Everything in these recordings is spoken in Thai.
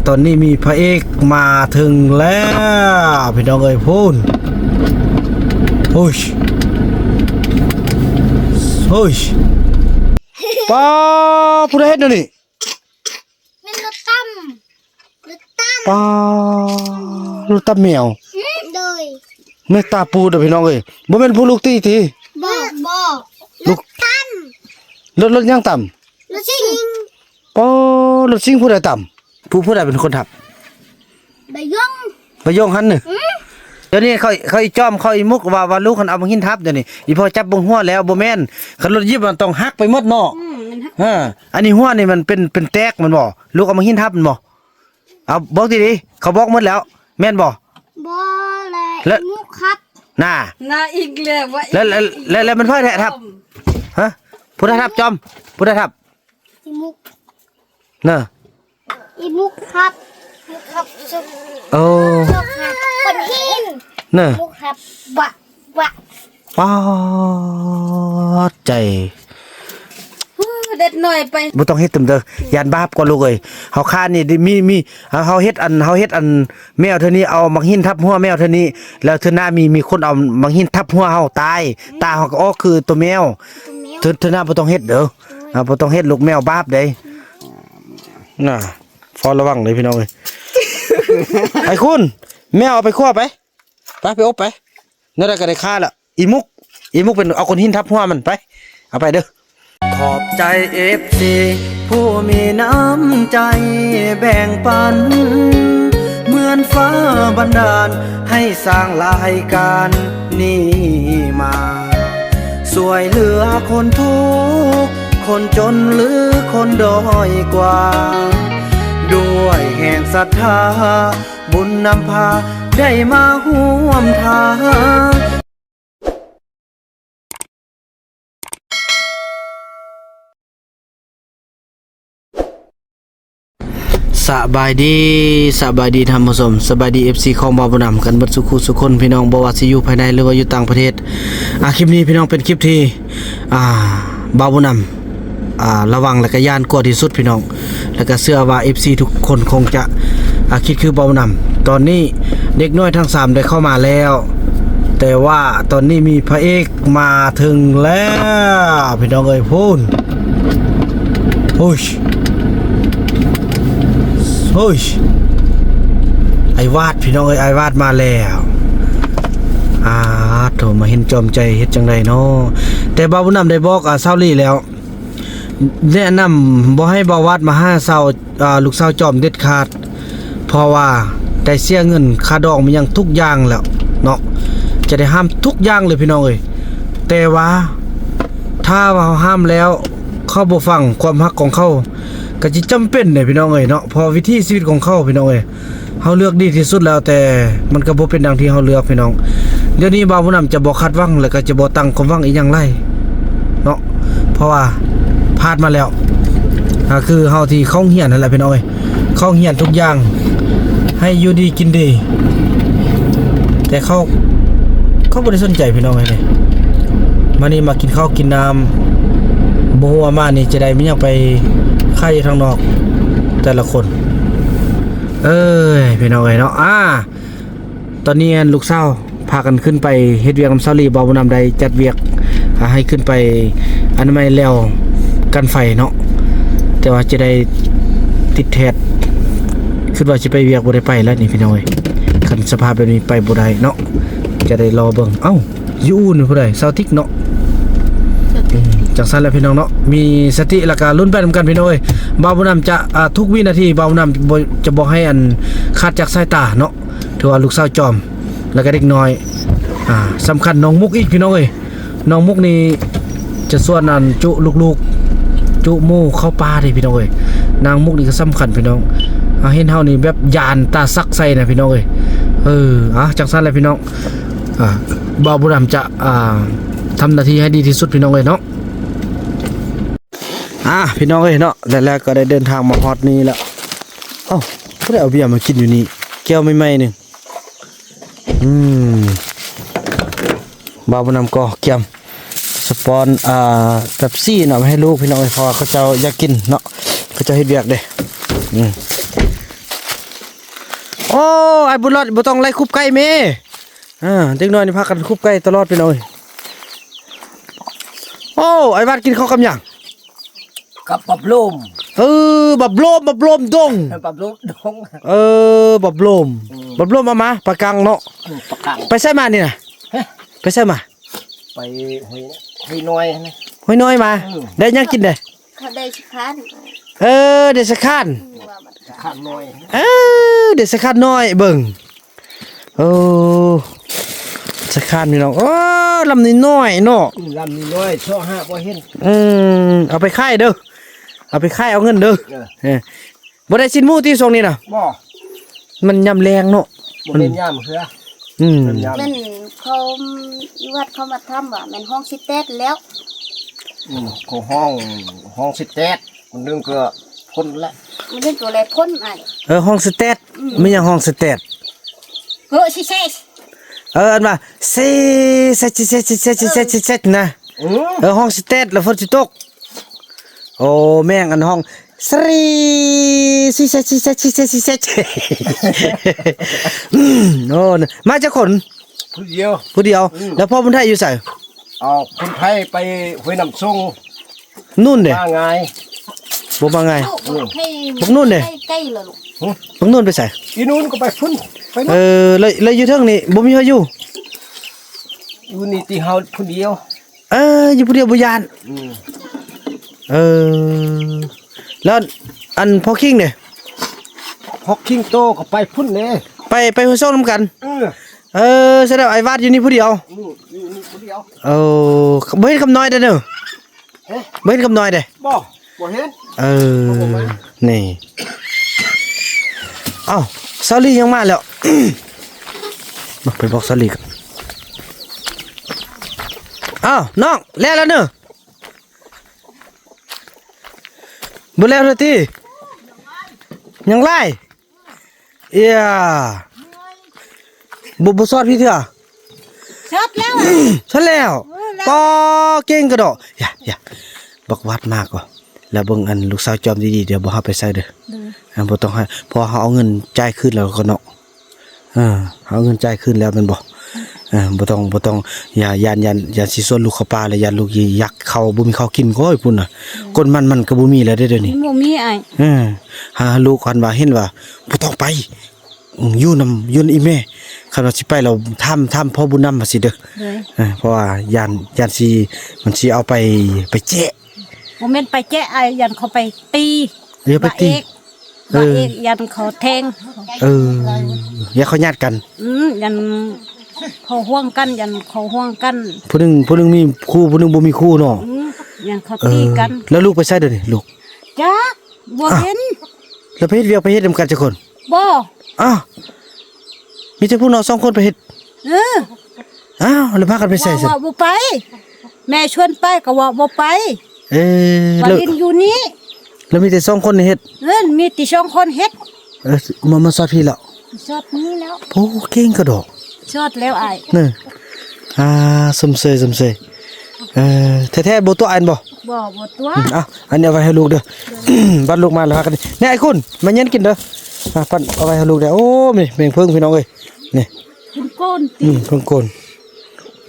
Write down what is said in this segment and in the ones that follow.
ตอนนี้มีพระเอกมาถึงแล้วพี่น้องเอ้ยพูนโอ้ยโอ้ยป้าผู้ใดเฮ็ดเดี๋ยวนี้มันรถตั้มป้ารถตับแมวโดยเมตตาปูเด้อพี่น้องเอ้ยบ่แม่นผู้ลูกตีทีบ่ลูกตั้มรถยังต่ำรถซิ่งป้ารถซิ่งผู้ใดต่ำผู้ใดเป็นคนขับใบยงหันน่ะเดี๋ยวนี้เขาอีจ้อมเขาอีมุกว่าลูกคันเอามาหินทับเดี๋ยวนี้อีพอจับบ่หัวแล้วบ่แม่นคันรถยิบมันต้องหักไปหมดเนาะอันนี้หัวนี่มันเป็นแตกมันบ่ลูกเอามาหินทับมันบ่เอาบอกดีๆเขาบอกหมดแล้วแม่นบ่แล้วมุกครับน่าอีกแล้วว่าแล้วมันเพิ่นแท้ทับฮะผู้ใดทับจอมผู้ใดทับอีมุกน่ะอีมุกครับสุดโอ้คนหินน่ะมุกครับบะป้าใจเด็ดหน่อยไปบ่ต้องเฮ็ดเต็มเด้อยานบาปก่อนลูกเอ้ยเฮาคานี่มีเฮาเฮ็ดอันแมวเท่านี้เอามังหินทับหัวแมวเท่านี้แล้วเทื่อหน้ามีคนเอามังหินทับหัวเฮาตายตาเฮาก็ออกคือตัวแมวเทื่อหน้าบ่ต้องเฮ็ดเด้อบ่ต้องเฮ็ดลูกแมวบาปเด้น่ะฟอระวังเลยพี่น้องเอ้ยไอ้คุณแมวเอาไปคั่วไปอบไปนั่นก็ได้ค่าละอีมุกเป็นเอาคนหินทับหัวมันไปเอาไปเด้อขอบใจ FC ผู้มีน้ำใจแบ่งปันเหมือนฟ้าบันดาลให้สร้างรายการนี้มาสวยเหลือคนทุกข์คนจนหรือคนด้อยกว่าด้วยแห่งศรัทธาบุญนำพาได้มาร่วมทางสบายดีท่านผู้ชมสบายดี FC ของบ่าวบุญนำกันเบิดสุขคนพี่น้องบ่ว่าสิอยู่ภายในหรือว่าอยู่ต่างประเทศคลิปนี้พี่น้องเป็นคลิปที่บ่าวบุญนำระวังและก็ย่านกลัวที่สุดพี่น้องแล้วก็เชื่อว่า FC ทุกคนคงจะคิดคือบ่าวบุญนำตอนนี้เด็กน้อยทั้ง3ได้เข้ามาแล้วแต่ว่าตอนนี้มีพระเอกมาถึงแล้วพี่น้องเอ้ยพูนโอ้ยไอ้วาดพี่น้องเอ้ยไอ้วาดมาแล้วโถมาเห็นจอมใจเฮ็ดจังไดเนาะแต่บ่าวบุญนำได้บอกเซาลี่แล้วแนะนำบ่ให้บ่าววาดมาหาเซาลูกสาวจอมเด็ดขาดเพราะว่าได้เสียเงินค่าดอกมันยังทุกอย่างแล้วเนาะจะได้ห้ามทุกอย่างเลยพี่น้องเอ้ยแต่ว่าถ้าว่าห้ามแล้วเขาบ่ฟังความฮักของเขาก็สิจำเป็นเด้พี่น้องเอ้ยเนาะพอวิธีชีวิตของเขาพี่น้องเอ้ยเฮาเลือกดีที่สุดแล้วแต่มันก็บ่เป็นดังที่เฮาเลือกพี่น้องเดี๋ยวนี้บ่าวผู้นำจะบ่คาดหวังแล้วก็จะบ่ตั้งความหวังอีหยังไรเนาะเพราะว่าผ่านมาแล้วคือเฮาที่เข้าเรียนนั่นแหละพี่น้องเอ้ยเข้าเรียนทุกอย่างให้อยู่ดีกินดีแต่เขาบ่ได้สนใจพี่น้องเลยมานี่มากินข้าวกินน้ำบ่ฮู้ว่ามานี่จะได้มีหยังไปค่ายทางนอกแต่ละคนพี่น้องเอ้ยเนาะตอนนี้ลูกสาวพากันขึ้นไปเฮ็ดเวียกนำเซาลีบ่าวบุญนำได้จัดเวียกให้ขึ้นไปอนามัยแล้วกันไฟเนาะแต่ว่าจะได้ติดแทดคิดว่าจะไปเวียกบ่ได้ไปแล้วนี่พี่น้องเอ้ยคันสภาพแบบนี้ไปบ่ได้เนาะจะได้รอเบิ่งอยู่อุ่นผู้ใดซาวติกเนาะจังซั่นแหละพี่น้องเนาะมีสติแล้วก็ลุ้นไปนำกันพี่น้องเอ้ยบ่าวบุญนำจะทุกวินาทีบ่าวบุญนำจะบ่ให้อันขาดจากสายตาเนาะถือว่าลูกสาวจอมแล้วก็เด็กน้อยสำคัญน้องมุกอีกพี่น้องเอ้ยน้องมุกนี่จะส่วนอันจุลูกๆจุหมู่เข้าป่าเด้พี่น้องเอ้ยนางมุกนี่ก็สำคัญพี่น้องเห็นเฮานี่แบบยานตาซักใส่นะพี่น้องเอ้ยจังซั่นแหละพี่น้องบ่าวบุญนำจะทำหน้าที่ให้ดีที่สุดพี่น้องเอ้ยเนาะพี่น้องเอ้ยเนาะแล้วก็ได้เดินทางมาฮอดนี้แล้วเพิ่นเอาเบียร์มากินอยู่นี่แก้วใหม่ๆนึงบ่าวบุญนำก็เกี่ยมสปอนเป๊ปซี่เนาะมาให้ลูกพี่น้องเอ้ยเพราะว่าเขาเจ้าอยากกินเนาะเขาเจ้าเฮ็ดเวียกเด้ โอ้ไอ้บุญรอดบ่ต้องไล่คุบไก่แม่เด็กน้อยนี่พากันคุบไก่ตลอดไปเลยโอ้ไอ้บ้านกินข้าวกับหยัง กับปับลม บับโลมดง ปับลมดง บับโลมเอามาปลากังเนาะ ปากกัง ไปใส่มานี่น่ะไปใส่มา ไปหุยน้อยนะ ห้อยน้อยมา ได้ยังกินได้ เขาได้ชิคัน เดี๋ยวสักคัน ข้ามน้อย เดี๋ยวสักคันน้อยเบิ่งสักคันพี่น้องลำนี้น้อยเนาะ ลำนี้น้อยช่อห้าบ่เห็น เอาไปค่ายเด้อเอาไปค่ายเอาเงินเด้อบ่ได้ชิ้นหมูที่ทรงนี้น่ะ บ่ มันยำแรงเนาะ บ่เล่นย่ามเหือ มันเขาวัดเขามาทำว่ะมันห้องซิเตสแล้ว ก็ห้องสิแตกมันนึงก็พ้นละ มันเล่นตัวอะไรพ่นไอ้ ห้องสเตทไม่ยังห้องสเตท เฮ้ยชิเซส อันว่าเซนะห้องสเตทแล้วฝนสิตกโอ้แม่งอันห้องสรีซิเซโอ้มาจากคน ผู้เดียว ผู้เดียวแล้วพ่อบุญไทยอยู่ใส่ เอาคนไทยไปห้วยน้ำส่ง นู่นเด้ มาไง บ่มาไง ให้ พวกนู่นเด้ ใกล้ๆเลยลูก พวกนู่นไปใส่ อีนู้นก็ไปพุ่นไปนู่น เลยอยู่เทิงนี่บ่มีเฮาอยู่ อยู่นี่ที่เฮาผู้เดียว อยู่ผู้เดียวบ่ยานแล้วอันพ่อคิงเนี่ย ฮอกคิงโตก็ไปพุ่นแน่ ไปหัวซ่องน้ำกันแสดงไอ้วาดอยู่นี่ผู้เดียว อยู่นี่ผู้เดียว บ่เห็นคำน้อยเด้อเนอะบ่เห็นคำน้อยเด้อ บ่เห็น นี่ซาลี่ยังมาแล้ว มาไปบอกซาลี่กันน้องแล้วเนอะบ่แล้วเลยติยังไล่บ่สอดพี่เถอะ ชอบแล้ว ฉันแล้วปอเก่งกระโดดอย่าบักวัดมากกว่าแล้วเบิ่งอันลูกสาวจอมดีๆเดี๋ยวบ่เฮาไปใส่เด้อบ่ต้องให้พอเฮาเอาเงินจ่ายคืนแล้วก็เนาะเอาเงินจ่ายคืนแล้วแม่นบ่บ่ต้องอย่าสิส่วนลูกเข้าป่าแล้วอย่าลูกยักเข้าบ่มีข้าวกินก็ไอ้พุ่นน่ะคนมันก็บ่มีแล้วเด้อเดี๋ยวนี้ บ่มีไอ้ หาลูกคันว่าเห็นว่าบ่ต้องไปอยู่นำอีแม่คันว่าสิไปเราทำพ่อบุญนำว่าสิเด้อเพราะว่ายานสิมันสิเอาไปแจ๊ะ บ่แม่นไปแจ้ไอ้ยันเขาไปตี ไปตี บ่เอกยันเขาแทง อย่าเขาญาติกัน ยันเขาห่วงกันยันเขาห่วงกัน ผู้หนึงมีคู่ผู้หนึงบ่มีคู่เนาะ ยันเขาตีกัน แล้วลูกไปใส่เด้อนี่ลูก จ้าบ่เห็น แล้วไปเฮ็ดเวียกไปเฮ็ดนำกันจักคน บ่ มีแต่พวกน้อง2คนไปเฮ็ดแล้วพากันไปใส่ซิ ว่าบ่ไป แม่ชวนไปก็ว่าบ่ไปว่า แล้ว ลินอยู่นี่ แล้วมีแต่2คนนี่เฮ็ด มีแต่สองคนเฮ็ด มาสอดพี่แล้ว ชอดนี้แล้ว โอ้เก่งกระดอก ชอดแล้วไอ้ นี่สมเสยแท้ๆบ่ตัวอันบ่ บ่ตัว อันนี้เอาไว้ให้ลูกเด้อ บัดลูกมาแล้วพากันนี่ไอ้คุณมาเย็นกินเด้อปั่นเอาไว้ให้ลูกเด้อโอ้นี่แมงเพิ่งพี่น้องเอ้ยนี่ คุณโกน เพิ่งโกน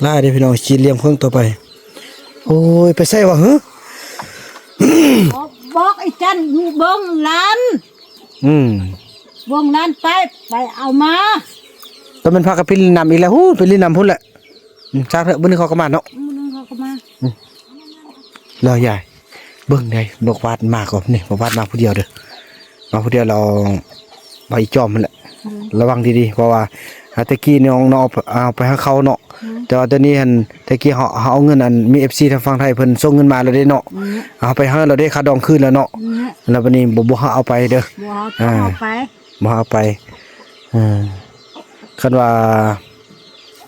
ล่าเด้อพี่น้องชีเลี้ยงเพิ่งต่อไปโอ้ยไปใส่ว่าบอกไอ้จันอยู่เบิ่งร้านเบิ่งร้านไปเอามา ตอนมันพากันไปลินน้ำอีกแล้วไปลินน้ำพุ่นแหละจ้าเถอะมื้อนี้เขาก็มาเนาะ มึงเขาก็มา รอใหญ่เบิ่งได้ดอกวาดมากกว่านี่บ่วาดมาผู้เดียวเด้อมาผู้เดียวเราไปจอมมันแหละระวังดีๆเพราะว่าตะกี้น้องเอาไปให้เขาเนาะแต่ว่าตอนนี้หั่นตะกี้เฮาเอาเงินอันมี FC ทางฝั่งไทยเพิ่นส่งเงินมาแล้วเด้เนาะเอาไปให้เราได้ค่าดองคืนแล้วเนาะแล้ววันนี้บ่เอาไปเด้อ บ่เอาไป บ่เอาไปคันว่า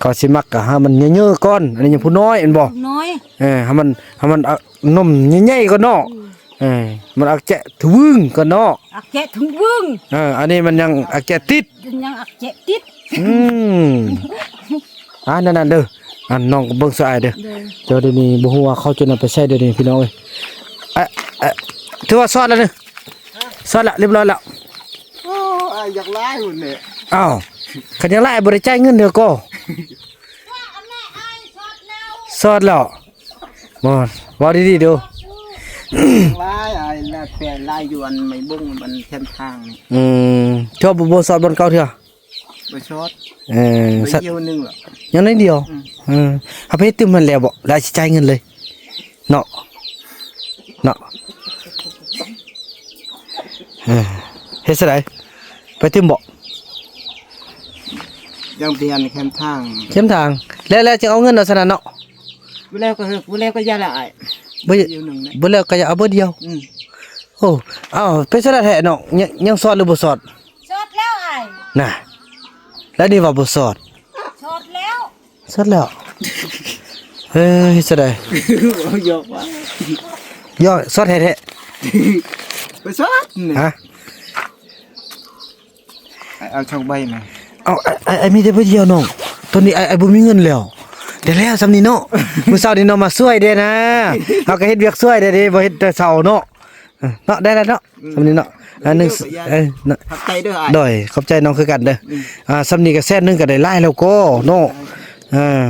เขาสิมักก็ให้มันเยอะๆก่อนอันนี้ยังผู้น้อยแม่นบ่ น้อย ให้มันนมใหญ่ๆก่อนเนาะมันอักแจะทวึงก่อนเนาะ อักแจะถึงวึง อันนี้มันยังอักแจะติด ยังอักแจะติด นั่นเด้ออันน้องก็เบิ่งสายเด้อเดี๋ยวนี้บ่ฮู้ว่าเขาจะนำไปใช้เดี๋ยวนี้พี่น้องเอ้ยถือว่าซอดแล้วเด้อซอดละเรียบร้อยแล้ว อยากไล่หุ่นเนี่ย อ้าวคันยังไล่บ่ได้จ่ายเงินเด้อก็สอดแล้วบ่ว่าดีๆดู ลายไอ้ละแปลลายอยู่อันไม่บุ้งมันแคมทางนี่ ชอบบ่สอดบนเก่าเถอะ บ่ชอด เออ ไป สัก เดียวหนึงเหรอ ยังน้อยเดียวเอาไปให้ตึมมันแล้วบ่แล้วสิจ่ายเงินเลยเนาะเนาะเฮ็ดซะได้ไปตึมบ่ ยังเปลี่ยนแคมทาง เข้มทางแล้วจะเอาเงินเอาซะนั่นเนาะ ผู้แล้วก็เฮอผู้แล้วก็ยาละไอ้ บ่ เดียวหนึงนะ บ่แล้วก็จะเอาเบิดเดียวโอ้อ้าวไปซะได้แท้เนาะยังสอดหรือบ่สอด ชดแล้วไอ้ น่ะแล้วนี่ว่าบ่สอด ชดแล้ว สอดแล้วเฮ้ยซะได้ บ่ยกว่า ย่อสอดแท้ บ่ชอดนี่ ๆฮะ เอาช่องใบมา เอาไอ้มีแต่เบิดเดียวน้องตอนนี้ไอ้บ่มีเงินแล้วเดี๋ยวแล้วซำนี้เนาะมื้อเช้านี้น้องมาช่วยเด้นะเฮาก็เฮ็ดเวียกช่วยได้เด้บ่เฮ็ดแต่เช้าเนาะเนาะได้แล้วเนาะซำนี้เนาะอันนึงเนาะ พักใจเด้อไอ้ โดยขอบใจน้องคือกันเด้อสำนีก็แซ่นหนึงก็ได้หลายแล้วก็เนาะอ่า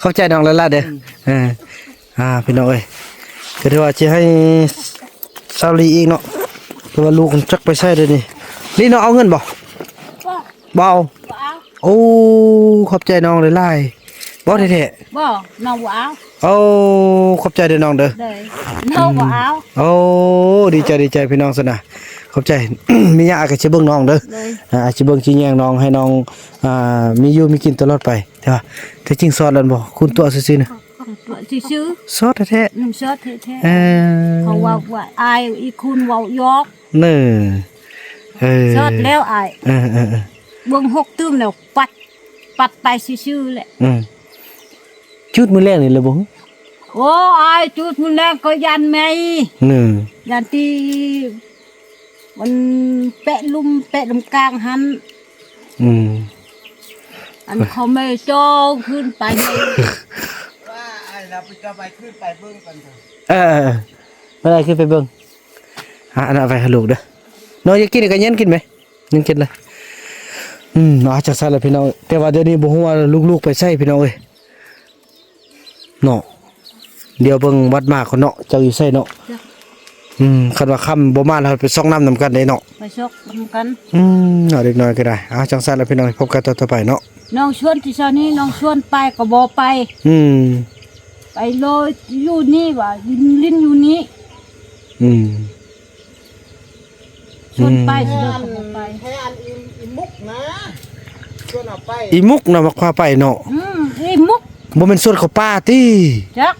ขอบใจน้องแล้วล่ะเด้อพี่น้องเอ้ยก็ถือว่าสิให้ซาลีอีกเนาะเพราะว่าลูกมันจักไปใช้เด้อนี่น้องเอาเงินบ่ บ่ บ่เอา บ่เอา โอ้ขอบใจน้องหลายๆบ่แท้ บ่น้องบ่เอา ๆโอ้ขอบใจเด้อน้องเด้อ เลยน้องบ่เอา โอ้ดีใจพี่น้องซะนะขอบใจ มีหยังอาจก็สิเบิ่งน้องเด้อ เลย อาจจะเบิ่งสิแยงน้องให้น้องมีอยู่มีกินตลอดไปใช่ป่ะแต่จริงสอดแล้วบ่คุณตัวซื่อๆนะ ตัวชื่อ สอดแท้ น้ำชดแท้ ๆๆเขาว่าอายอีคุณเว้ายอก เน้อ ชดแล้วอาย เออ เบิ่ง6ตื้มแล้วปัดไปซื่อๆแหละ จุดมื้อแรกนี่เลยบ่ โอ้อายจุดมันแรงก็ยันแม่ เน้อ ยันที่มันแปะลุมกลางหัน อันเขาไม่โจงขึ้นไปเลย ว่าไอ้เราไปจะไปขึ้นไปเบิ่งกันเถอะ บ่ได้ขึ้นไปเบิ่งอันเอาไปให้ลูกเด้อน้องอยากกินก็เย็นกินไหมยังกินเลยอาจจะซั่นแหละพี่น้องแต่ว่าเดี๋ยวนี้บ่ฮู้ว่าลูกๆไปใช้พี่น้องเอ้ยเนาะเดี๋ยวเบิ่งวัดมากคนเนาะเจ้าอยู่ไสเนาะคันว่าค่ำบ่มาแล้วไปส่องน้ำนำกันได้เนาะ ไปชกทำกัน เอาเด็กน้อยก็ได้จังซั่นแล้วพี่น้องพบกันต่อไปเนาะ น้องชวนที่เช้านี้น้องชวนไปก็บอไป ไปโลยอยู่นี่ว่ะลิ้นอยู่นี่ชวนไปสิเดินก็บ่ไป ให้อันอิมุกนะชวนเอาไป อีมุกน่ะมักพาไปเนาะ ไอ้มุก บ่แม่นสวนเขาป้าติ จัก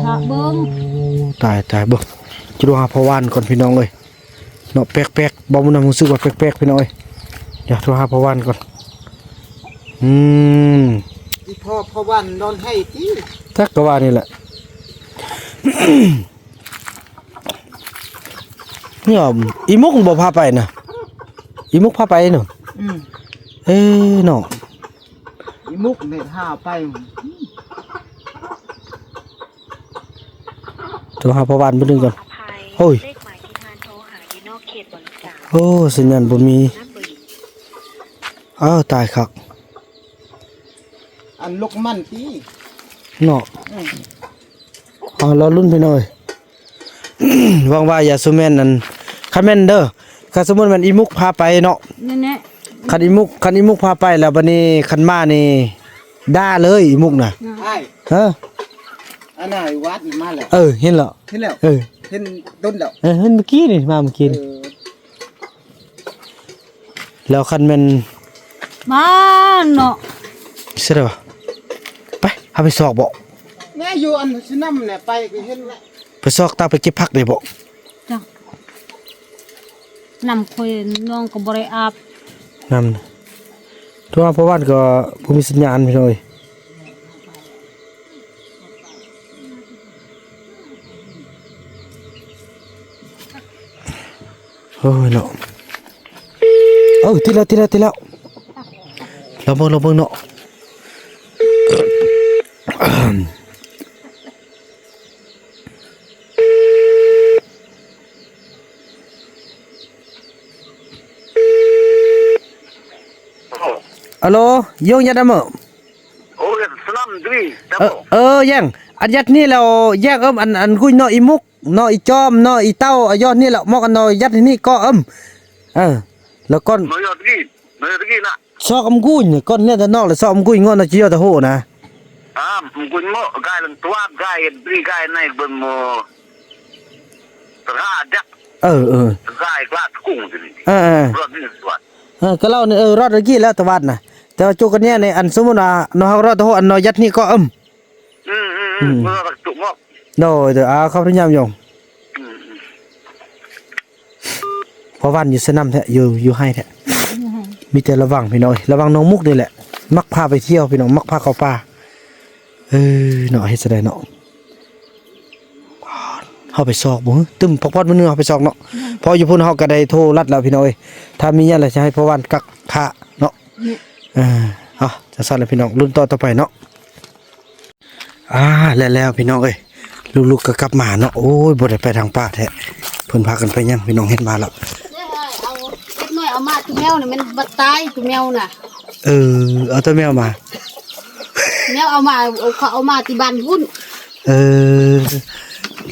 ถ้าเบิ่ง ตายเบิ่งจะดูหาพอวานก่อนพี่น้องเอ้ยเนาะแปลกๆบ่มันรู้สึกว่าแปลกๆพี่น้องเอ้ยเดี๋ยวโทรหาพอวานก่อนอีพ่อวันนอนให้ติ ทักก็ว่านี่แหละ เนี่ยอีมุกบ่พาไปน่ะอีมุกพาไปเนาะเนาะ อีมุกเนี่ยหาไป โทรหาพอวานเบิ่งก่อนโอ้ย เลขหมายที่ทานโทรหาอยู่นอกเขตบริการ โอ้สัญญาณบ่มี น้ำเบอร์ อ้าวตายคัก อันลูกมันติ เนาะรอรุ่นพี่น้อย หวังว่าอย่าสุแม่นนั่นคันแม่นเด้อคันสมมุติมันอีมุกพาไปเนาะ นี่แน่ คันอีมุกพาไปแล้วบัดนี้คันมานี่ด่าเลยอีมุกน่ะ ไอ้ ฮะ อันน่ะวัดอีมาแล้ว เห็นแล้ว เห็นแล้ว เออ เห็นต้นแล้ว เห็นเมื่อกี้นี่มาเมื่อกี้นี่แล้วคันแม่น มาเนาะ เสิได้บ่ไปเอาไปซอกบ่ แม่อยู่อันสินำเนี่ยไปก็เห็นแล้ว ไปซอกตาไปเก็บผักได้บ่ จักนำคุยน้องก็บ่ได้อาบ นำทั่วเพราะว่าก็บ่มีสัญญาณพี่น้อยโอ้ยเนาะติดแล้วเราเบิ่งเนาะ ฮัลโหลโยงยัดอะมื้อ โอ้ยสลัมด้วยดับ ยังอันยัดนี่เราแยกอันกุยเนาะอีมุกเนาะอีจอมเนาะอีเต้าอายอดนี่แหละมอกอันเนาะยัดนี่ก็แล้วก้อน นอยอดกี้นะ ซอกกุยก้อนเนี่ยแต่นอกแล้วซอกกุยงอนนะจิยอตะโหนะ มึงกุนโมกายลังตัวกายบรีกายในบนโมตราจักกายกลาดกุ้งสิรถนี่สวัสด ก็เล่าเนี่ยรอดตะกี้แล้วตะวันน่ะแต่ว่าจุกันเนี่ยในอันสมมุติว่าเนาะรอดตะโหอันเนาะยัดนี่ก็รถตุกงอก โดยเดี๋ยวเข้าพยายามยงเพราะวันอยู่สนามแท้อยู่ให้แท้มีแต่ระวังพี่น้อยระวังน้องมุกนี่แหละมักพาไปเที่ยวพี่น้องมักพาเข้าป่าเนาะเฮ็ดแสดงเนาะเฮาไปซอกบ่ตึมพอกพอดมื้อนึงเฮาไปซอกเนาะพออยู่พุ่นเฮาก็ได้โทรรัดแล้วพี่น้อยถ้ามีอะไรจะให้พ่อวันกักพระเนาะจะสั่นแล้วพี่น้องรุ่นต่อไปเนาะแล้วพี่น้องเอ้ยลูกๆก็กลับมาเนาะโอ้ยบ่ได้ไปทางป่าแท้เพิ่นพากันไปยังพี่น้องเฮ็ดมาแล้วเอาเล็กน้อยเอามาตัวแมวน่ะมันบ่ตายตัวแมวน่ะ เอาตัวแมวมา แมวเอามาเขาเอามาที่บ้านพุ่น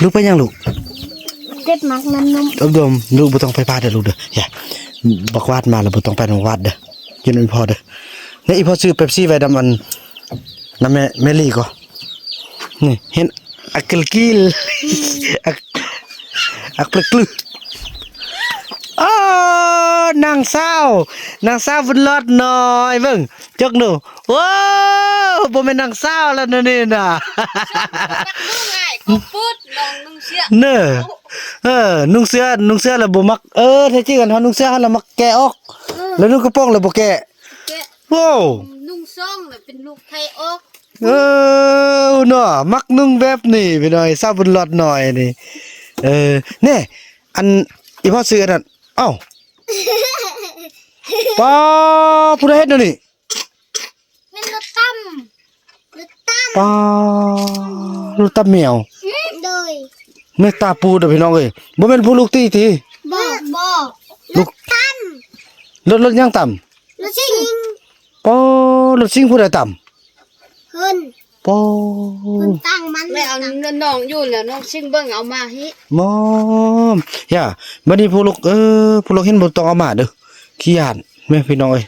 ลูกไปยังลูก เก็บมักมันนม ดมลูกบ่ต้องไปป่าเด้อลูกเด้ออย่าบักวาดมาแล้วบ่ต้องไปโรงวาดเด้อกินมันพอเด้อนี่อีพ่อซื้อเป๊ปซี่ไว้ดำมันน้ำแม่ลี่ก็นี่เห็นอักกิลอักกลึกนางสาบุญรอดน้อยเบิ่งจกหนูว้าวบ่แม่นนางสาวแล้วนี่น่ะ กูพูดลองนุ่งเสื้อ เน้อนุ่งเสื้อแล้วบ่มักแท้จริงกันเฮานุ่งเสื้อแล้วมักแกะออกแล้วนุ่งกระโปรงแล้วบ่แกะโว้ว นุ่งซ่องน่ะเป็นลูกไทยออก เนาะมักนุ่งแบบนี้ไปหน่อยสาวบุญรอดหน่อยนี่แน่อันอีพ่อซื้อนั่นเอ้าป้าผู้ใดเฮ็ดนั่นนี่ มันรถตั้ม ป้าลูกตาแมว โดย แม่ตาปูเด้อพี่น้องเอ้ยบ่แม่นผู้ลูกตีติ บ่รถตั้ม รถยังต่ำ รถชิง ป้ารถซิ่งผู้ใดต่ำ เพิ่น ป้า ตั้งมันไม่เอาน้องอยู่แล้วน้องชิงเบิ่งเอามาฮิ มอมย่าบัดนี้ผู้ลูกผู้ลูกเห็นบ่ต้องเอามาเด้อขี้ยานแม่พี่น้องเอ้ย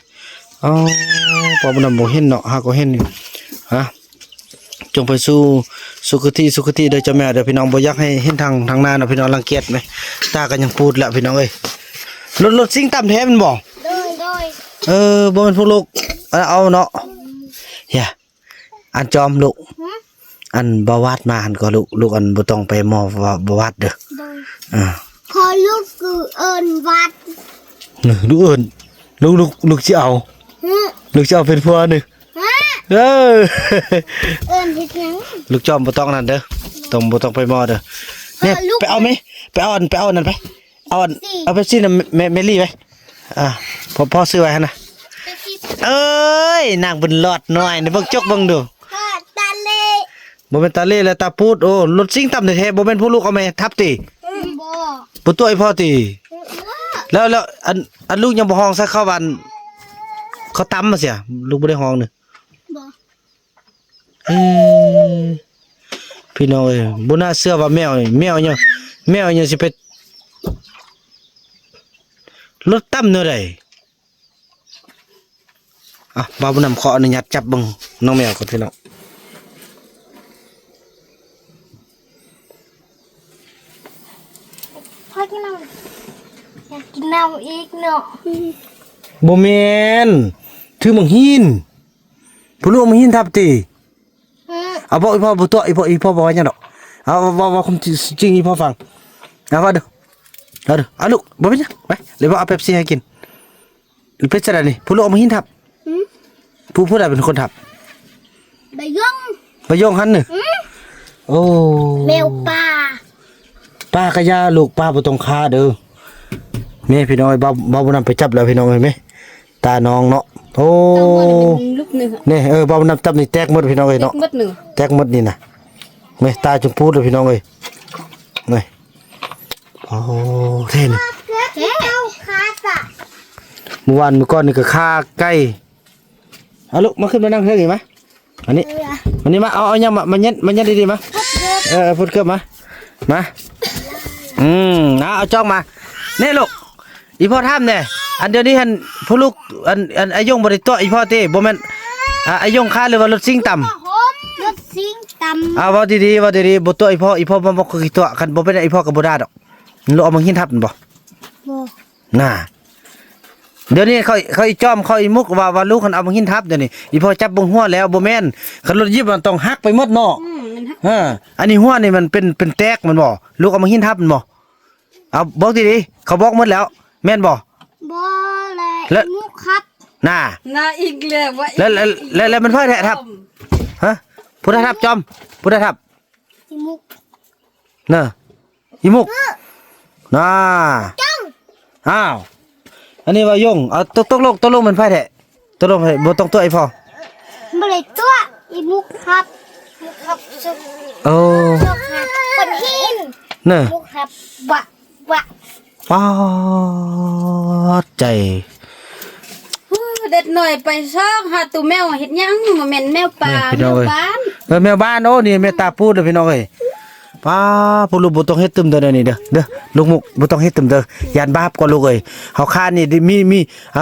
พอบ่นำบ่เห็นเนาะหาก็เห็นอยู่จงไปสู่สุคติเด้อเจ้าแม่เด้อพี่น้องบ่อยากให้เห็นทางหน้าเนาะพี่น้องรังเกียจไหมตาก็ยังพูดแล้วพี่น้องเอ้ยรถซิ่งต่ำแท้มันบ่ โดย บ่แม่นผู้ลูกเอาเนาะย่าอันจอมลูกอันบ่วาดมาหันก็ลูกอันบ่ต้องไปหมอบ่วาดเด้อพอลูกคือเอิ้นวัด ลูกเอิ้นลูกสิเอาลูกสิเอาเป็นผัวนี่เอิ้นเฮ็ดหยัง ลูกจอมบ่ต้องนั่นเด้อบ่ต้องไปหมอเด้อเนี่ยไปเอาไหมไปเอานั่นไปเอาไปสิน่ะแม่ลี่ไปพ่อซื้อไว้หั่นน่ะเอ้ยนางบุญรอดน้อยนี่เบิ่งจกเบิ่งดู ตาเล่ บ่แม่นตาเล่และตาพูดรถซิ่งต่ำแท้ๆบ่แม่นผู้ลูกเอาแม่ทับติ บ่ ตัวไอ้พ่อติแล้วอันลูกยังบ่ฮ้องซะเข้าบ้านเขาตำมาเสียลูกบ่ได้ฮ้องนึ บ่ พี่น้องเอ้ยบ่น่าเชื่อว่าแมวยังสิไปรถต่ำเนาะได้บ่าวบุญนำขออนุญาตจับเบิ่งน้องแมวก่อนพี่น้อง พ่อกินน้ำอยากกินน้ำอีกเนาะ บ่แม่นถือมังหินผู้ลูกมังหินทับติเอาบ่อีพ่อบ่ตัวอีพ่อบ่ว่าหยังดอกเอาว่าความจริงอีพ่อฟังเอาว่าเด้อเอาลูกบ่เป็นหยังไปเลยบ่เอาเป๊ปซี่ให้กินเป็นจังได๋นี่ผู้ลูกมังหินทับผู้ใดเป็นคนทับ ใบย่อง บ่ยงหันนึโอ้ แมวป่า ป้ากะยาลูกป้าบ่ต้องฆ่าเด้อแม่พี่น้อยบ่บ่นำไปจับแล้วพี่น้องเห็นมั้ยตาน้องเนาะโอ้ ลูกนึง นี่บ่นำจับนี่แตกหมดพี่น้องเอ้ยเนาะ มดนึง แตกหมดนี่น่ะแม่ตาจงพูดเลยพี่น้องเอ้ยนี่โอ้เท่นี่ เจ้าคาสะ เมื่อวานมื้อก่อนนี่ก็ฆ่าไก่ เอาลูกมาขึ้นมานั่งเฮือกอีกมั้ยอันนี้มาเอายังมายัดดีๆมาพูดเกือบมาเอาจ้องมานี่ลูกอีพ่อทำเนี่ยอันเดียวนี้หันผู้ลูกอันไอยงบริตัวอีพ่อเต้บ่แม่นไอยงค้าหรือว่ารถซิ่งต่ำ รถซิ่งต่ำ เอาเว้าดีๆบ่ตัวอีพ่อบ่คือตัวคันบ่เป็นอีพ่อก็บ่ได้ดอกลูกเอามาหินทับมันบ่ บ่ น่ะเดี๋ยวนี้เขาอีจ้อมเขาอีมุกว่าลูกคันเอามาหินทับเดี๋ยวนี้อีพ่อจับบ่หัวแล้วบ่แม่นคันรถยิบมันต้องหักไปหมดเนาะอันนี้หัวนี่มันเป็นแตกมันบ่ลูกเอามาหินทับมันบ่เอาบอกดีๆเขาบอกหมดแล้วแม่นบ่ บ่เลยมุกครับ น่ะ น่าอีกแล้วว่า แล้วมันเพิ่นแท้ทับฮะพุทธทับจอมพุทธทับ อีมุก น่ะอีมุกน่ะอ้าวอันนี้ว่ายงเอาตกลงมันไผแท้ตกลงบ่ต้องตัวไอ้พ่อ บ่ได้ตัวอีมุกครับมุกครับสุก โอ้ สุกครับคนหิน น่ะ มุกครับวะ ป๊อดใจ เด็ดหน่อยไปซอกหาตัวแมวเฮ็ดหยังบ่แม่นแมวป่าแมวบ้าน แมวบ้านโอ้นี่แม่ตาพูดเด้อพี่น้องเอ้ยป้าผู้ลูกบ่ต้องเฮ็ดตึมเด้อนี่เด้อลูกมุกบ่ต้องเฮ็ดตึมเด้อย่านบาปก่อนลูกเอ้ยเฮาค้านี่มี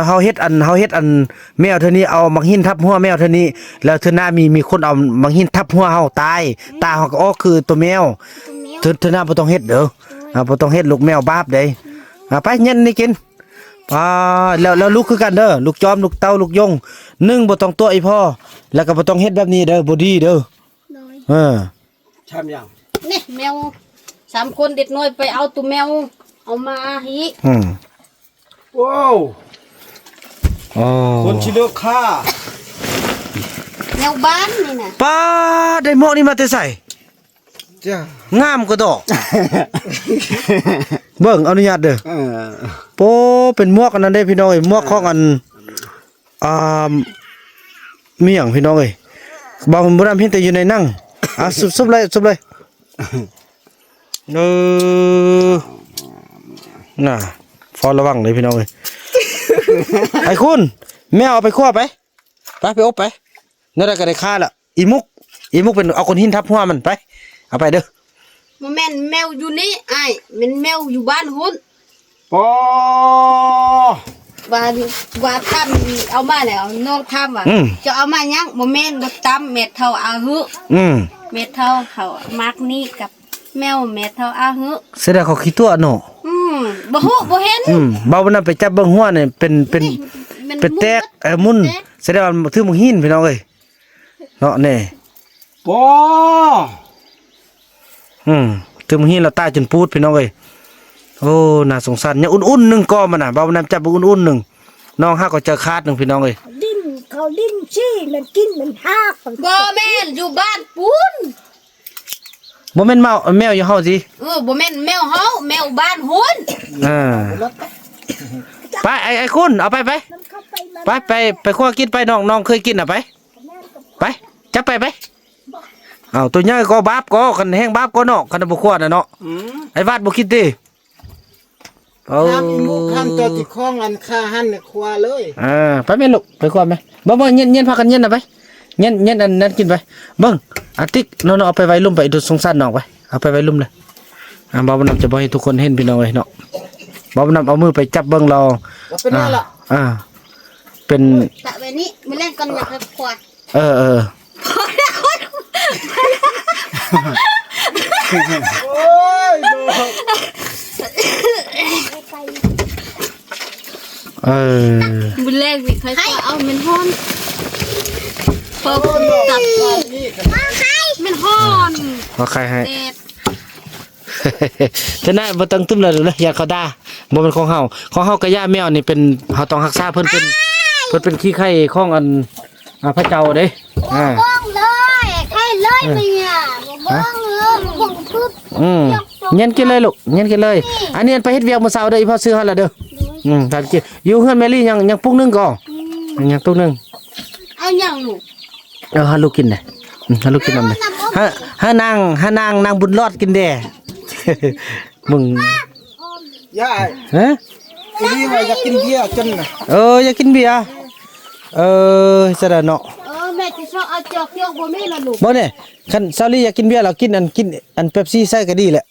เฮาเฮ็ดอันแมวเท่านี้เอามักหินทับหัวแมวเท่านี้แล้วเท่าหน้ามีคนเอามักหินทับหัวเฮาตายตาเฮาก็ออกคือตัวแมวเท่าหน้าบ่ต้องเฮ็ดเด้อบ่ต้องเฮ็ดลูกแมวบาปเด้ไปเย็นนี่กินแล้วลูกคือกันเด้อลูกจอมลูกเต้าลูกยงนึ่งบ่ต้องตัวไอ้พ่อแล้วก็บ่ต้องเฮ็ดแบบนี้เด้อบ่ดีเด้อทำยัง นี่แมว3คนเด็ดน้อยไปเอาตัวแมวเอามาหิ ว้าว อ๋อ คนชิโลค่า แมวบ้านนี่น่ะ ป้าได้หมวกนี่มาแต่ใส่ จ้าง ามก็ดอก เบิ่งอนุญาตเด้อโปเป็นหมวกอันนั้นเด้พี่น้องเอ้ยหมวกของอันมีหยังพี่น้องเอ้ยบ่บ่นำเห็นแต่อยู่ในหนังซุบเลยน่ะฟอระวังเลยพี่น้องเอ้ย ไอ้คุณแมวเอาไปคั่วไปอบไปนั่นได้ก็ได้ค่าละอีมุกเป็นเอาคนหินทับหัวมันไปเอาไปเด้อ บ่แม่นแมวอยู่นี่อ้ายแม่นแมวอยู่บ้านหุ่น ปอ ว่าทำเอามาแล้วน้องทำว่าจะเอามายังบ่แม่นบ่ตำเม็ดเท่าอาหือเม็ดเท่าเขามักนี่กับแมวเม็ดเท่าอาหือ เสียดายเขาขี้ตัวเนาะ บ่ฮู้บ่เห็น เบาบ่นำไปจับเบิ่งหัวนี่เป็นแตกมุนเสียดายว่าถือมึงหินพี่น้องเอ้ยเนาะแน่ ปอ ถือมึงหินแล้วตายจนปูดพี่น้องเอ้ยโอ้น่าสงสารยังอุ่นๆนึงก็มันน่ะเบาบ่นำจับอุ่นๆนึงน้องฮักก็เจอคาดนึงพี่น้องเอ้ย เขาดิ้นชี้มันกินมันหาก บ่แม่นอยู่บ้านปูน บ่แม่นแมวอยู่เฮาสิ บ่แม่นแมวเฮาแมวบ้านหุ่น ไปไอ้คุณเอาไปคั่วกินไปน้องเคยกินอ่ะไปจับไปเอาตัวใหญ่ก็บาปก็คันแห้งบาปก็เนาะคันบ่คั่วน่ะเนาะไอ้วาดบ่คิดติเอา ทำอีมุกทำตัวติข้องอันค่าหันครัวเลย ไปแม่ลูกไปคั่วไหมบ่เย็นพากันเย็นน่ะไปเย็นอันนั้นกินไปเบิ่งอาติ๊กน้องเอาไปไว้ลุ่มไปดูสงสารน้องไปเอาไปไว้ลุ่มเลยบ่าวบ่นำจะบ่ให้ทุกคนเห็นพี่น้องเอ้ยเนาะบ่าวบ่นำเอามือไปจับเบิ่งเรา เป็นไงล่ะ เป็น ตะไว้นี่มื้อแลงก่อนอยากให้ขวด โอ้ยมื้อแลงสิค่อยเอามันฮ้อนพอตับมันฮ้อน ขอใครให้ เด็ด ฉะนั้นบ่ต้องตุ้มเลยอย่าเขาด่าบ่เป็นของเฮากับย่าแมวนี่เป็นเฮาต้องรักษาเพิ่นเป็นขี้ไข่ของอันพระเจ้าเด้บ้องเลยแค่เลยเนี่ยบ้องเลยบ้องปึ๊บ เย็นกินเลยลูกเย็นกินเลยอันนี้ไปเฮ็ดเวียกมื้อเช้าเด้ออีพ่อซื้อให้แล้วเด้อทานกินอยู่เฮือนแมรี่ยังปุกนึงก็ยังตุกนึง เอาหยังลูก หาลูกกินได้หาลูกกินนำได้หานางบุญรอดกินแด่ มึง ย่า ฮะ อีนี่ว่าอยากกินเบียร์จนน่ะ อยากกินเบียร์ ซะแล้วเนาะ แม่ที่ชอบเอาจอกเที่ยวบ่มีละลูก บ่เนี่ยคันซาลี่อยากกินเบียร์เรากินอันเป๊ปซี่ใส่ก็ดีแหละ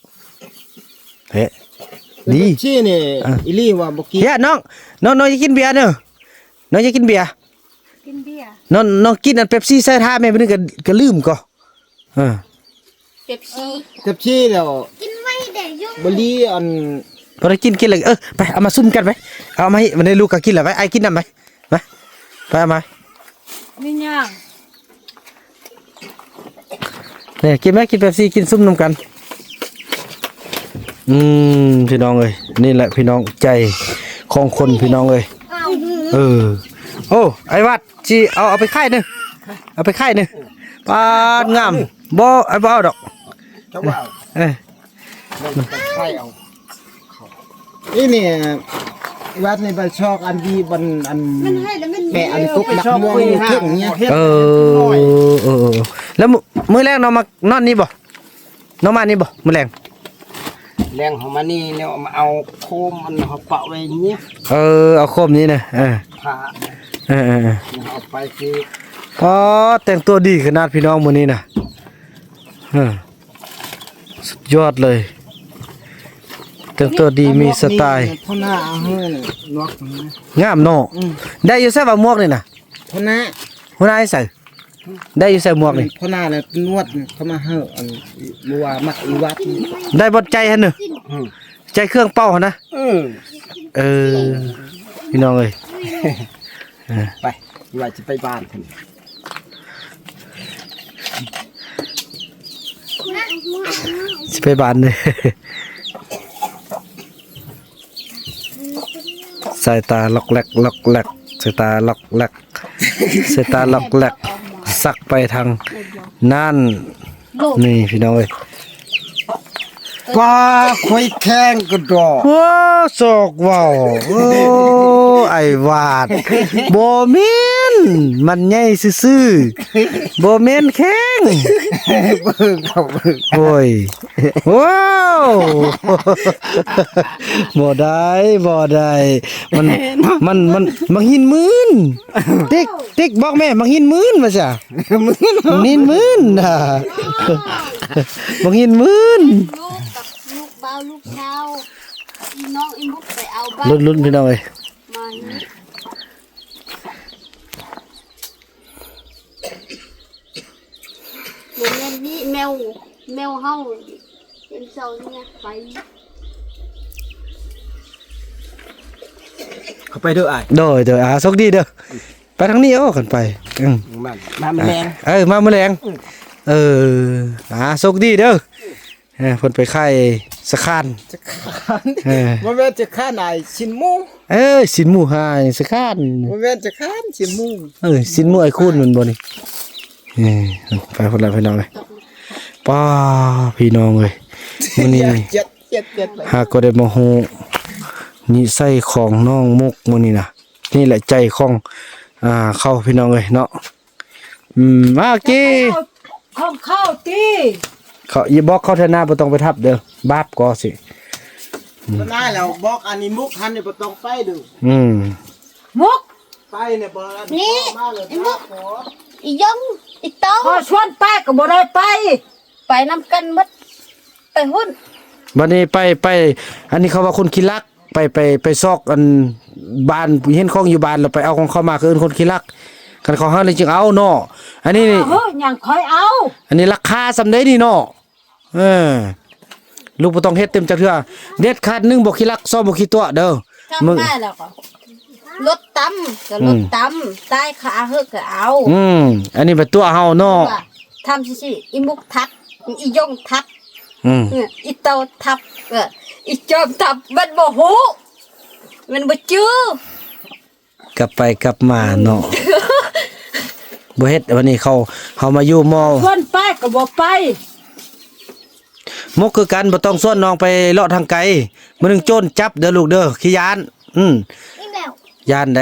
เฮ้ดี ชี้นี่อีลี่ว่าบ่กิน เฮ้ยน้องอยากกินเบียร์เด้อน้องอยากกินเบียร์ กินเบียร์ น้องกินอันเป๊ปซี่ใส่ท่าแม่บ่นึงก็ลืมก็เออ เป๊ปซี่ เจ็บชี้แล้ว กินไว้ได้ยุ่ง บ่ลีอัน พอได้กินเลยไปเอามาซุ่มกันไปเอามาให้มันได้ลูกก็กินแล้วไปไอ้กินนำไปมาไปเอามา มีหยัง เนี่ยกินไหมกินเป๊ปซี่กินซุ่มนำกันพี่น้องเอ้ยนี่แหละพี่น้องใจของคนพี่น้องเอ้ยโอ้ไอ้วัดสิเอาไปค่ายนึงเอาไปค่ายนึงปานงามบ่ไอ้บ่เอาดอก เจ้าว่า เอ้ย มันไปไข่เอานี่วัดในบ้านชอกอันดีบันอัน มันให้แล้วมัน แม่อันตุกนักมวยอยู่เข่งเนี้ย แล้วมื้อแรกน้องมานอนนี่บ่น้องมานี่บ่มื้อแรง แรงของมันนี่แล้วมาเอาโคมมันเขาปะไว้เนี้ย เอาโคมนี้นะผ้า เอาไปคือ อ๋อแต่งตัวดีขนาดพี่น้องมื้อนี้น่ะสุดยอดเลยแต่งตัวดีมีสไตล์ พ่อหน้าเอาเฮือนนวก งามเนาะได้อยู่ใส่บ่หมวกนี่น่ะ พ่อหน้า หัวหน้าให้ใส่ได้อยู่ใส่หมวกนี่ พ่อหน้าเนี่ยนวดเขามาเฮืออันบัวมักอีวัด ได้บ่ใจหั่นเด้อใจเครื่องเป่าหั่นนะพี่น้องเอ้ย ไปอีวัดจะไปบ้านเพิ่น สิไปบ้านเลยสายตาล็อกแลกสายตาล็อกแลกสายตาล็อกแลกสักไปทางนั่นนี่พี่น้องเอ้ย ป้าคุยแข้งกระดอก ว้าศอกว้าวโอ้ไอ้วาดบ่แม่นมันใหญ่ซื่อๆบ่แม่นแข้ง เบิ่งเขาเบิ่ง โอ้ยว้าวบ่ได้มันหินมื่นติ๊กบอกแม่มันหินมื่นว่าซะมันหินมื่นน่ะมันหินมื่น ลูกเบาลูกเช้าอีน้องอีมุกไปเอาบ้าน ลุ้นพี่น้องเอ้ย มาโมเมนต์นี้แมวเฮาเป็นเสาเนี่ยไป เขาไปเด้ออ้าย โดยโชคดีเด้อไปทางนี้เอากันไปมาแมลง มาแมลงโชคดีเด้อเพิ่นไปค่ายสะคาน บ่แม่นจะฆ่าไหนชินหมู สินหมู่หายสะคาน บ่แม่นจะฆ่าชินหมู สินหมู่ไอ้คูนมันบ่นี่ไปพุ่นละพี่น้องเอ้ยป้าพี่น้องเอ้ยมื้อนี้ เจ็ดเลย หากก็ได้มาฮู้นิสัยของน้องมุกมื้อนี้น่ะนี่แหละใจของเข้าพี่น้องเอ้ยเนาะมากี้ ของเข้าตี เขาอย่าบอกเขาเถอะนะบ่ต้องไปทับเด้อบาปก็สิ บ่ได้แล้วบอกอันนี้มุกหันนี่บ่ต้องไปดู มุก ไปเนี่ยบ่ นี่ มาเลย อีมุกอียงอีตอง พอชวนไปก็บ่ได้ไป ไปนำกันหมดไปหุ้น บัดนี้ไปอันนี้เขาว่าคนขี้ลักไปซอกอันบ้านเห็นของอยู่บ้านแล้วไปเอาของเขามาคือคนขี้ลักคันเขาหาเลยจึงเอาเนาะอันนี้นี่ เฮ้ยยังคอยเอา อันนี้ราคาสำได้นี่เนาะลูกบ่ต้องเฮ็ดเต็มจักเทื่อเด็ดขาด1บ่ขี้ลัก2บ่ขี้ตัวเด้อ ทำได้แล้วก็รถตำก็รถตำใต้ขาเฮอก็เอา อันนี้เป็นตัวเฮาเนาะ ทำสิอีมุกทักอียงทัก อีเตาทับอีจอมทับมันบ่ฮู้มันบ่จื้อก ลับไปกลับมาเนาะ บ่เฮ็ดวันนี้เขามาอยู่มอ ชวนไปก็บ่ไป มกคือกันบ่ต้องส่วนน้องไปเลาะทางไกลมื้อนึงโจรจับเด้อลูกเด้อขี้ยานนี่แล้ว ยานได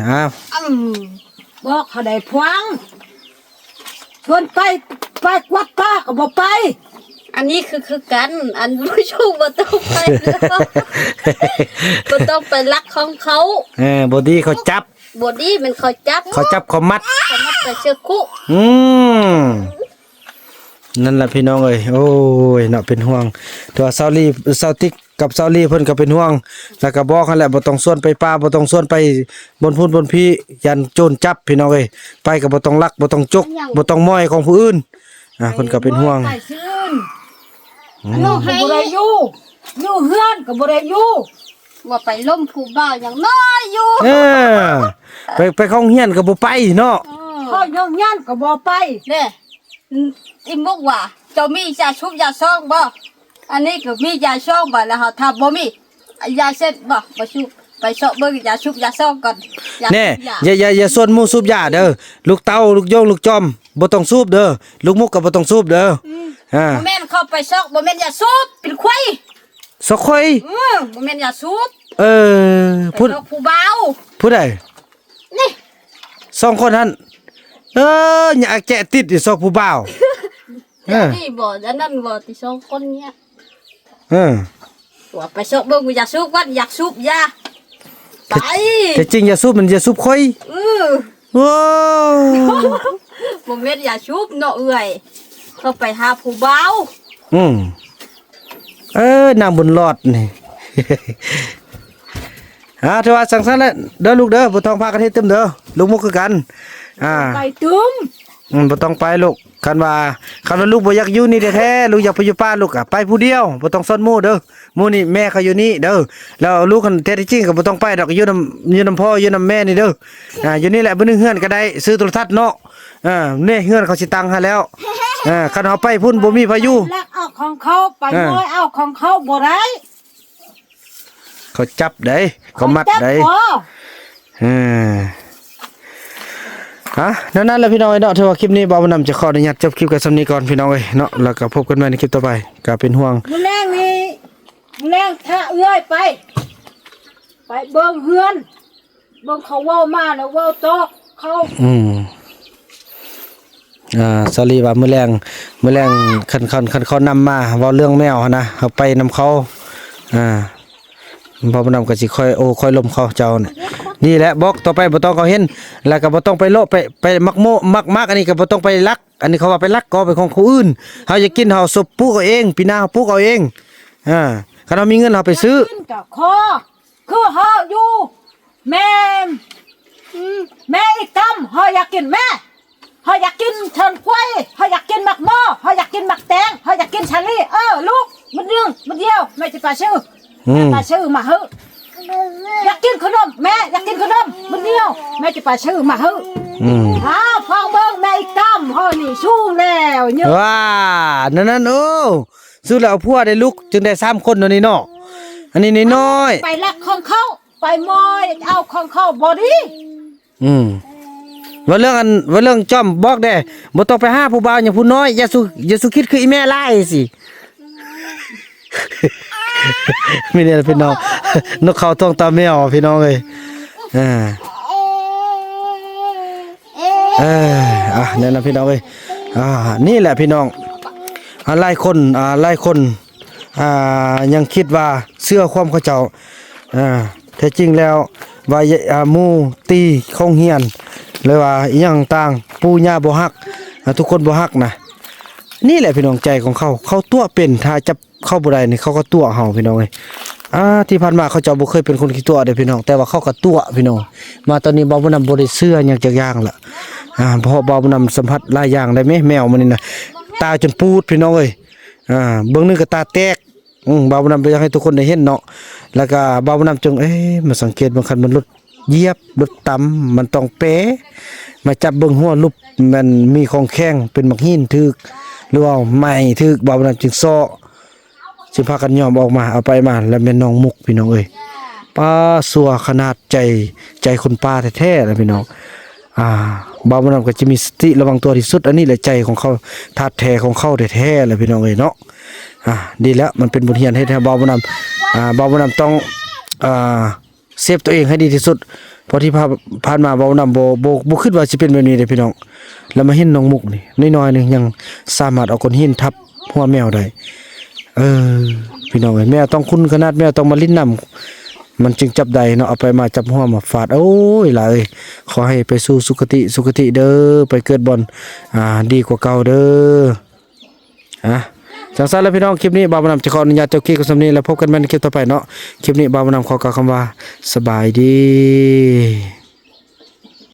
อ้าว บอกเขาได้พวังชวนไปวัดป้าก็บ่ไป อันนี้คือกันอันผู้ชมบ่ต้องไปแล้วบ่ต้องไปลักของเขา บ่ดีเขาจับ บ่ดีมันเขาจับ เขาจับเขามัด เขามัดไปเชือกคุ อืมนั่นแหละพี่น้องเอ้ยโอ้ยเนาะเป็นห่วงตัวเซาลี่เซาติ๊กกับเซาลี่เพิ่นก็เป็นห่วงแล้วก็บอกกันแหละบ่ต้องส่วนไปป่าบ่ต้องส่วนไปบนพุ่นบนพี่ยันโจรจับพี่น้องเอ้ยไปก็บ่ต้องลักบ่ต้องจกบ่ต้องม้อยของผู้อื่นเพิ่นก็เป็นห่วง ไปซื่นอันนู้นก็บ่ได้อยู่เฮือนก็บ่ได้อยู่ ว่าไปล้มผู้บ่าวอย่างน้อยอยู่ เออไปเข้าโรงเรียนก็บ่ไปเนาะ ข้อยงยันก็บ่ไป เด้อีมุกว่าเจ้ามียาชุบยาซองบ่อันนี้ก็มียาซองบ่แล้วเฮาถ้าบ่มียาเส้นบ่ชุบไปเซาะเบิ่งยาชุบยาซองก่อน แน่อย่าส่วนหมู่สูบยาเด้อลูกเต้าลูกโยงลูกจอมบ่ต้องสูบเด้อลูกมุกก็บ่ต้องสูบเด้อบ่แม่นเข้าไปซอกบ่แม่นยาสูบเป็นควาย สะค่อย บ่แม่นยาสูบ พูด ผู้บ่าว ผู้ใด นี่ สองคนนั้นอยากแจะติดอีสองผู้บ่าวนี่บ่อันนั้นบ่ที่สองคนเนี่ย เออ ว่าไปซอกเบิ่งยาสูบก่อนอยากสูบยาไป แต่จริงอย่าสูบมันอย่าสูบค่อยโอ้ บ่แม่นยาสูบเนาะเอ้ยเข้าไปหาผู้บ่าว นางบุญรอดนี่ ถือว่าสังสรรค์แล้วเด้อลูกเด้อบ่ต้องพากันเฮ็ดเต็มเด้อลูกมุกคือกันไปตุ้ม บ่ต้องไปลูกคันว่าลูกบ่อยากอยู่นี่แท้ๆลูกอยากไปอยู่ป่าลูกไปผู้เดียวบ่ต้องซ่อนหมู่เด้อหมู่นี่แม่เขาอยู่นี่เด้อแล้วลูกคันแท้ที่จริงก็บ่ต้องไปดอกอยู่นำพ่ออยู่นำแม่นี่เด้ออยู่นี่แหละบ่นึงเฮือนก็ได้ซื้อโทรทัศน์เนาะนี่เฮือนเขาสิตังให้แล้วคันเฮาไปพุ่นบ่มีพายุ ลักเอาของเขาไปน้อยเอาของเขาบ่ได้ เขาจับได้เขามัดได้นั่นแหละพี่น้องเนาะถือว่าคลิปนี้บ่าวนำจะขออนุญาตจบคลิปกันสำนี้ก่อนพี่น้องเอ้ยเนาะแล้วก็พบกันใหม่ในคลิปต่อไปก็เป็นห่วง มื้อแรงนี่มื้อแรงถ้าเอื้อยไปเบิ่งเฮือนเบิ่งเขาเว้ามาแล้วเว้าตอกเขาสอรี่ว่ามื้อแรงคันเขานำมาเว้าเรื่องแมวนะเอาไปนำเขาพอบ่นำก็สิค่อยล้มเขาเจ้านี่แหละบอกต่อไปบ่ต้องเขาเห็นแล้วก็บ่ต้องไปโลภไปมักโมมักอันนี้ก็บ่ต้องไปลักอันนี้เขาว่าไปลักก็เป็นของผู้อื่นเฮาจะกินเฮาสบปลูกเอาเองปีหน้าเฮาปลูกเอาเองคันเฮามีเงินเฮาไปซื้อก็คอคือเฮาอยู่แม่อีกกำเฮาอยากกินแม่เฮาอยากกินเทินกล้วยเฮาอยากกินมักหม้อเฮาอยากกินมักแตงเฮาอยากกินชาลีลูกมันเรื่องมันเดียวแม่จะไปซื้อไปซื้อมาเฮ้อยากกินขนมแม่อยากกินขนมมันเดียวแม่จะไปซื้อมาเฮ้ฟังเบิ่งแม่อีกกำเฮานี่สู้แล้วเยอะว้านั่นโอ้สู้แล้วเอาผัวได้ลูกจึงได้3คนนี่เนาะอันนี้น้อยไปลักของเขาไปมอยเอาของเขาบ่ดีว่าเรื่องจอมบอกได้บ่ต้องไปหาผู้บ่าวอย่างผู้น้อยอย่าสุคิดคืออีแม่ลายสิไม่ได้พี่น้องนกเขาท้องตาแมวพี่น้องเอ้ยนั่นนะพี่น้องเอ้ยนี่แหละพี่น้องหลายคนยังคิดว่าเชื่อความเขาเจ้าแท้จริงแล้วว่าหมู่ตีคงเฮียนเลยว่าอีหยังต่างปู่ย่าบ่ฮักทุกคนบ่ฮักนะนี่แหละพี่น้องใจของเขาตัวเป็นถ้าจับเข้าบ่ได้นี่เขาก็ตัวเฮาพี่น้องเอ้ยที่ผ่านมาเขาเจ้าบ่เคยเป็นคนขี้ตัวเด้อพี่น้องแต่ว่าเขาก็ตัวพี่น้องมาตอนนี้บ่าวบ่นำบ่ได้เชื่อหยังจักอย่างละเพราะบ่าวบ่นำสัมผัสหลายอย่างได้แมวมันนี่นะตาจนปูดพี่น้องเอ้ยเบิ่งนึงก็ตาแตกบ่าวบ่นำอยากให้ทุกคนได้เห็นเนาะแล้วก็บ่าวบ่นำจงมาสังเกตบางคันมันรถเหยียบรถต่ำมันต้องเป๋มาจับเบิ่งหัวลุบมันมีของแข็งเป็นมักหินถึกหรือว่าไม้ถึกบ่าวบ่นำจึงซ้อสิพากันยอมออกมาเอาไปมาแล้วแม่น้องมุกพี่น้องเอ้ยป้าสัวขนาดใจคนป้าแท้ๆนะพี่น้องบ่าวบ่นำก็จะมีสติระวังตัวที่สุดอันนี้แหละใจของเขาธาตุแท้ของเขาแท้ๆเลยพี่น้องเอ้ยเนาะดีแล้วมันเป็นบทเรียนให้บ่าวบ่นำบ่าวบ่นำต้องเซฟตัวเองให้ดีที่สุดเพราะที่ผ่านมาบ่าวนำบ่คิดว่าสิเป็นแบบนี้เด้พี่น้องแล้วมาเห็นน้องมุกนี่น้อยๆนึงยังสามารถเอาก้อนหินทับหัวแมวได้พี่น้องแมวต้องคุ้นขนาดแมวต้องมาลิ้นน้ มันจึงจับได้เนาะเอาไปมาจับหัวมาฟาดโอ้ยล่ะเอ้ยขอให้ไปสู่สุคติเด้อไปเกิดบอนดีกว่าเก่าเด้อจังซั่นแล้วพี่น้องคลิปนี้บ่าวบ่นำจะขออนุญาตเจ้ากี้กับสำนี้แล้วพบกันใหม่ในคลิปต่อไปเนาะคลิปนี้บ่าวบ่นำขอกล่าวคำว่าสบายดี